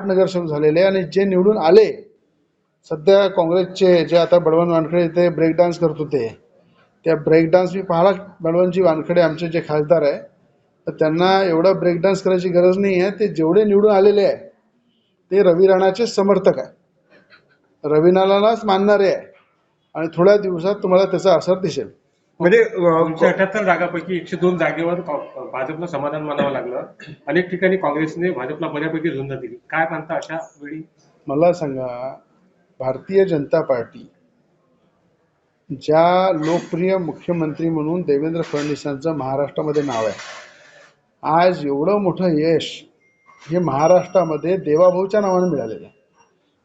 नगरसेवक झालेले आणि जे निवडून आले, सध्या काँग्रेसचे जे आता बळवंत वानखेडे ते ब्रेक डान्स करत होते, त्या ब्रेक डान्स मी पाहिला. बळवंतजी वानखेडे आमचे जे खासदार आहे, तर त्यांना एवढा ब्रेक डान्स करायची गरज नाही आहे. ते जेवढे निवडून आलेले आहे ते रवी राणाचे समर्थक आहे, रवी राणालाच मानणारे आहे आणि थोड्या दिवसात तुम्हाला त्याचा असर दिसेल. म्हणजे 278 जागांपैकी 102 जागेवर भाजपला समाधान मानावं लागलं. अनेक ठिकाणी काँग्रेसने भाजपला बऱ्यापैकी झुंज दिली. काय म्हणता अशा वेळी? मला सांगा, भारतीय जनता पार्टी ज्या लोकप्रिय मुख्यमंत्री म्हणून देवेंद्र फडणवीसांचं महाराष्ट्रामध्ये नाव आहे, आज एवढं मोठं यश हे महाराष्ट्रामध्ये देवाभाऊच्या नावाने मिळालेलं आहे.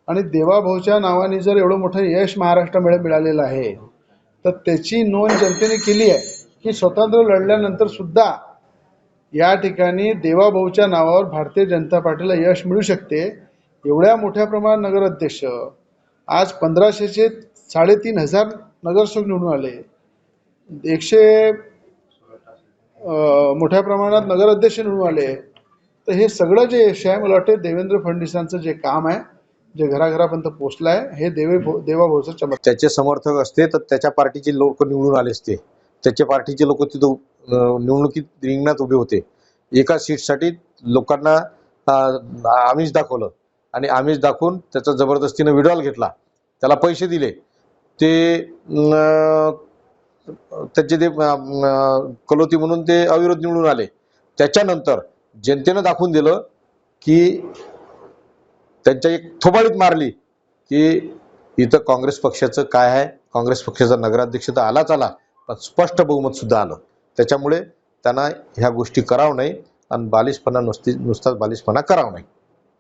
आणि देवाभाऊच्या नावाने जर एवढं मोठं यश महाराष्ट्रामध्ये मिळालेलं आहे, तर त्याची नोंद जनतेने केली आहे की स्वतंत्र लढल्यानंतर सुद्धा या ठिकाणी देवाभाऊच्या नावावर भारतीय जनता पार्टीला यश मिळू शकते. एवढ्या मोठ्या प्रमाणात नगराध्यक्ष, आज 1500चे 3500 नगरसेवक निवडून आले, 100 मोठ्या प्रमाणात नगराध्यक्ष निवडून आले. तर हे सगळं जे यश आहे, मला वाटते देवेंद्र फडणवीसांचं जे काम आहे, जे घराघरापर्यंत पोहोचलं आहे, हे देवाभाऊचं चमत्कार. त्याचे समर्थक असते तर त्याच्या पार्टीचे लोक निवडून आले असते. त्याच्या पार्टीचे लोक तिथं निवडणुकीत रिंगणात उभे होते. एका सीटसाठी लोकांना आमिष दाखवलं आणि आमिष दाखवून त्याचा जबरदस्तीनं विड्रॉल घेतला, त्याला पैसे दिले, ते त्याचे ते कलोती म्हणून ते अविरोध निवडून आले. त्याच्यानंतर जनतेनं दाखवून दिलं की त्यांच्या एक थोबाडीत मारली की इथं काँग्रेस पक्षाचं काय आहे. काँग्रेस पक्षाचा नगराध्यक्ष तर आलाच आला, पण स्पष्ट बहुमत सुद्धा आलं. त्याच्यामुळे त्यांना ह्या गोष्टी करावं नाही आणि बालिशपणा नुसताच बालिशपणा करावं नाही.